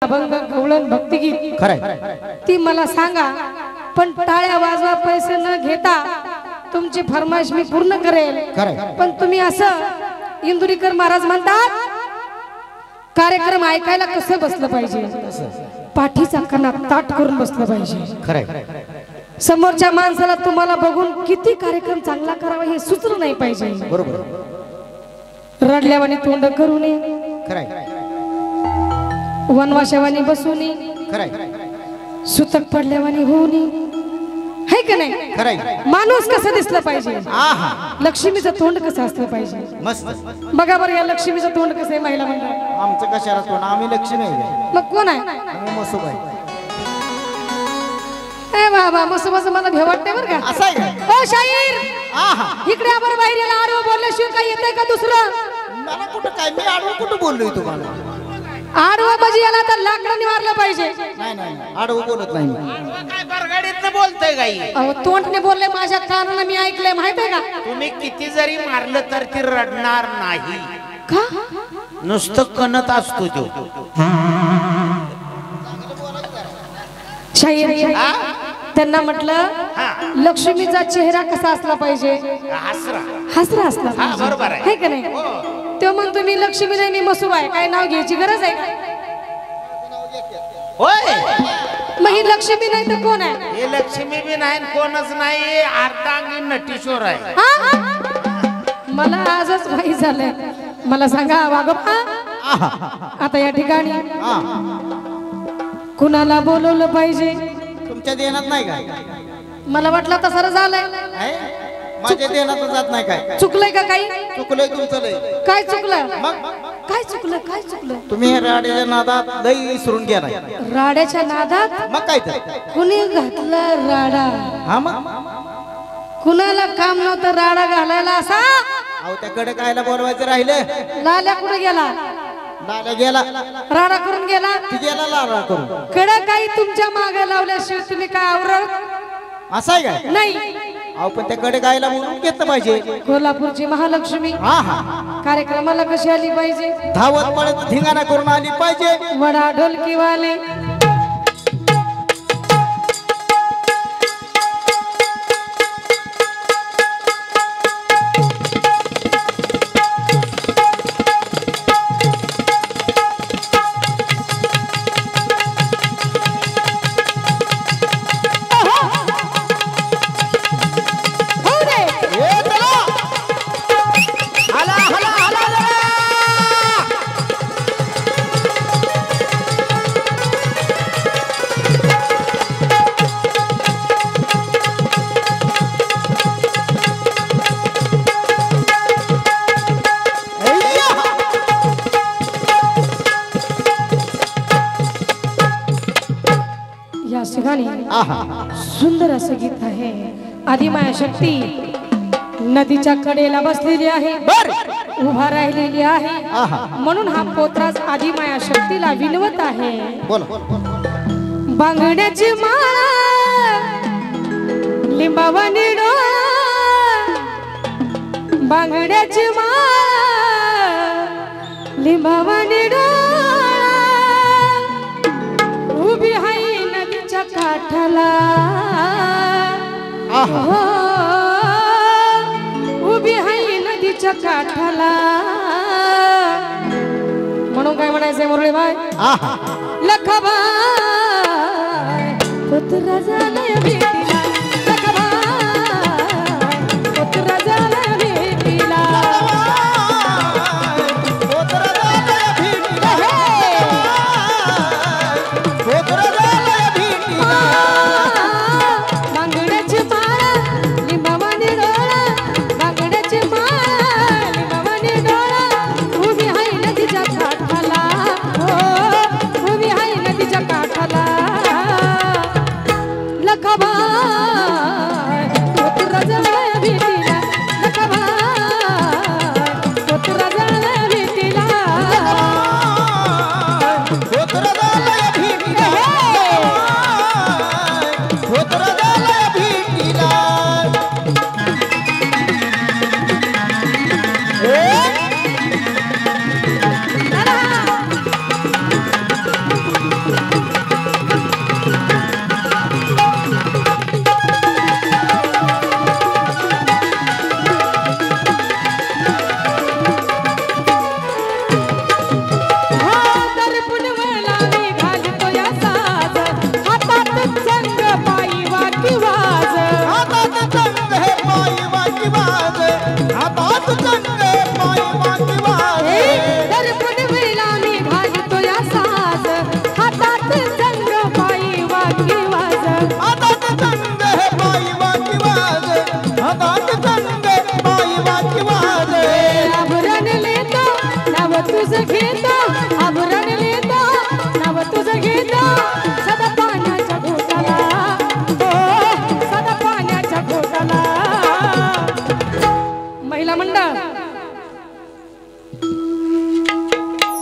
अभंग गवळण भक्तिगीत खरंय ती मला सांगा, पण टाळ्या वाजवा पैसे न घेता तुमची फरमाईश मी पूर्ण करेल। पण तुम्ही असं इंदुरीकर महाराज म्हणतात कार्यक्रम ऐकायला कसं बसलं पाहिजे, पाठीचा कणा ताट करून बसलं पाहिजे। खरंय समोरच्या माणसाला तुम्हाला बघून किती कार्यक्रम चांगला करावा हे सुचलं नाही पाहिजे। बरोबर रडल्यावानी तोंड करू नये, खरंय वनवाशावानी बसू नये, खरंय सुतक पडल्यावानी होऊ नये, है का नाही? खरंय माणूस कसं दिसलं पाहिजे, आहा लक्ष्मीचं तोंड कसं असलं पाहिजे। मस्त बघा बरं या लक्ष्मीचं तोंड कसं आहे महिला मंडळ। आमचं कशाला तोंड, आम्ही लक्ष्मी आहे। मग कोण आहे? आम्ही मसुबाई। ए बाबा मसुबाचं मला भेव वाटते बरं का। असं आहे का? ओ शाहीर आहा इकडे या बरं, बाहेर याला आडवं बोलल्याशिवाय काय येतंय का दुसरं? मला कुठं काय, मी आडवं कुठं बोललोय तुम्हाला? आडवं म्हणजे याला तर लाकडाने मारलं पाहिजे। नाही नाही आडवं बोलत नाही मी। काय बरगाडीतनं बोलतोय गाई? अहो तोंडने बोलले, माझ्या कानाने मी ऐकलंय, माहित आहे का? तुम्ही किती जरी मारलं तर ती रडणार नाही, का? नुसतं कणत असतो तो। शाहीर त्यांना म्हटलं लक्ष्मीचा चेहरा कसा असला पाहिजे, हसरा हसरा असला पाहिजे, बरोबर आहे। है का नाही? तो म्हणतो मी लक्ष्मी नाही मी मसुबा आहे, काय नाव घ्यायची गरज आहे का? होय मग ही लक्ष्मी नाही तर कोण आहे? हे लक्ष्मी बी नाही कोणच नाही, अर्धांगी नटीश्वर आहे। मला आजच माहित झालंय। मला सांगा वागोबा, आता या ठिकाणी कुणाला बोलवलं पाहिजे? तुमच्या देण्यात नाही काय? मला वाटलं तर सर झालंय, माझ्या देण्यात जात नाही काय? चुकलंय का काही? चुकलंय तुमचं लय। काय चुकलं? मग काय चुकलं? काय चुकलं? तुम्ही हे राड्याच्या नादात लय विसरून गेलाय। राड्याच्या नादात मग काय तर कुणी घातला राडा? हा मग कुणाला काम नव्हतं राडा घालायला असा? अहो त्याकडे कायला बोलवायचं राहिलं? लाल्या कुठे गेला? लाल्या गेला, राडा करून गेला, ती गेला लाला करून। कडे काही तुमच्या मागे लावल्याशिवाय तुम्ही काय आवरत असं आहे काय? नाही। अहो पण त्याकडे गायला म्हणून घेतलं पाहिजे। कोल्हापूरची महालक्ष्मी हा हा कार्यक्रमाला कशी आली पाहिजे? धावत पळत धिंगाणा करून आली पाहिजे। वडा ढोलकीवाले सुंदर असं गीत आहे। आदिमाया शक्ती नदीच्या कडेला बसलेली आहे, उभा राहिलेली आहे, म्हणून हा पोत्राज आदिमाया शक्तीला विनवत आहे। बांगड्याची माळ लिंबावानी डोळा, बांगड्याची माळ लिंबावानी डोळा, उभी हाय नदीच्या काठाला, उभी हाय नदीच्या काठाला। म्हणून काय म्हणायचंय मुरळी बाय? लखाबाई पुत्र झालंय भेटीला, लखाबाई पुत्र झालंय भेटीला, पुत्र झालंय भेटीला, पुत्र झालंय भेटीला। बांगड्याची माळ लिंबावानी डोळा, बांगड्याची माळ लिंबावानी डोळा, उभी हाय नदीच्या काठाला, उभी हाय नदीच्या काठाला। लखाबाई पुत्र झालंय भेटीला, लखाबाई पुत्र झालंय भेटीला, पुत्र झालंय भेटीला, पुत्र झालंय भेटीला।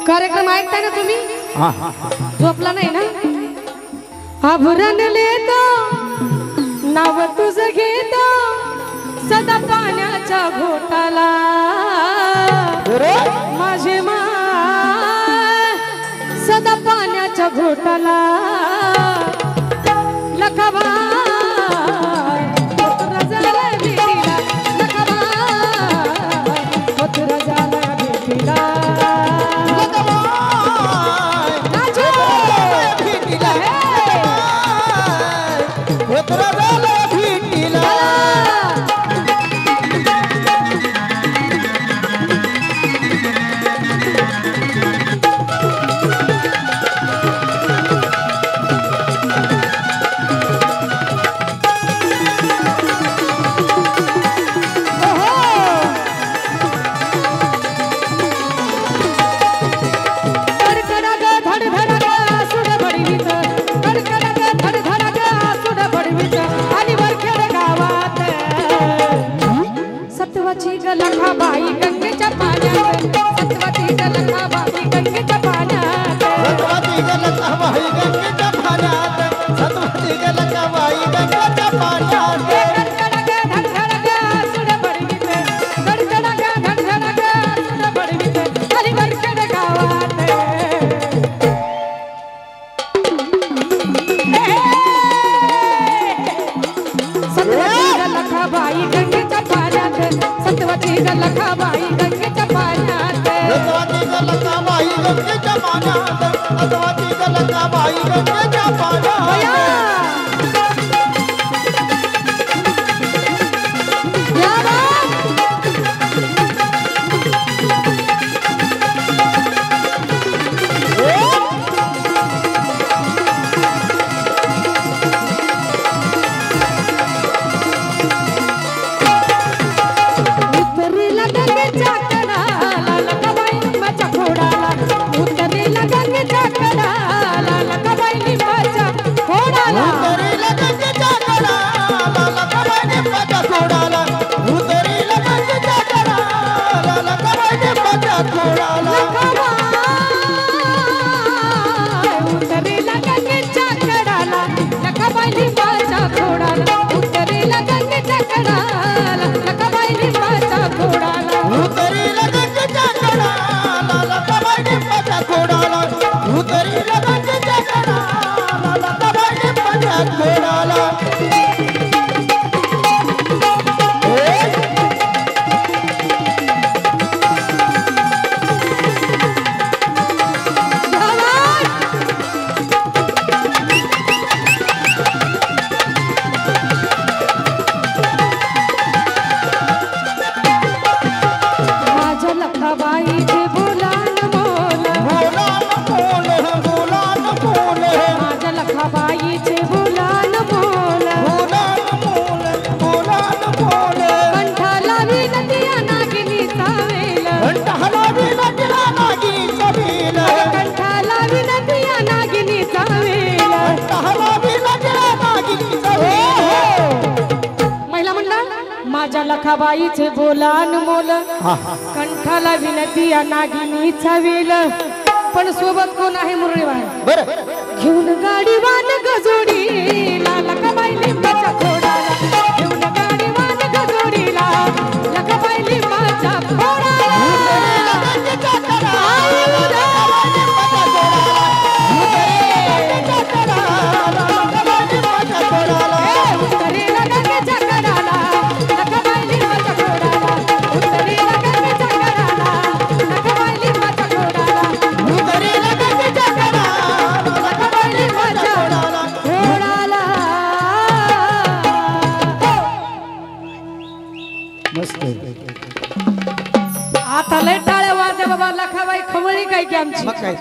कार्यक्रम ऐकताय ना तुम्ही? झोपला नाही ना? आभरण लेतो नाव तुझं घेतो सदा पाण्याच्या घोटाला माझे माय सदा पाण्याच्या घोटाला लखाबाई मथुरा झाला भेटीला लखाबाई मथुरा झाला भेटीला लखाबाई गंगेच्या पाण्यात सत्वती लखाबाई गंगेच्या पाण्यात सत्वती लखाबाई गंगेच्या पाण्यात सत्वती लखाबाई गंगेच्या पाण्यात धडधडग धडधडग सुड बडवीत धडधडग धडधडग सुड बडवीत खाली वरखेड गावात सत्वती लखाबाई गंगेच्या पाण्यात सत्वती लखाबाई गंगेच्या पाण्यात सत्वती लखाबाई गंगेच्या पाण्यात सत्वती लखाबाई गंगेच्या पाण्यात लखाबाईचे बोलान मोल कंठाला विनती नागिनीचा वेल पण सोबत कोण आहे मुरळीबाई बरं घेऊन गाडी वान गजोडीला लखाबाई लिंबाच्या खोडाला घेऊन गाडी वान गजोडीला लखाबाई लिंबाच्या खोडाला मस्त आता लय टाळ्या वाजल्या बाबा लखाबाई खवळी काय की आमची मग काय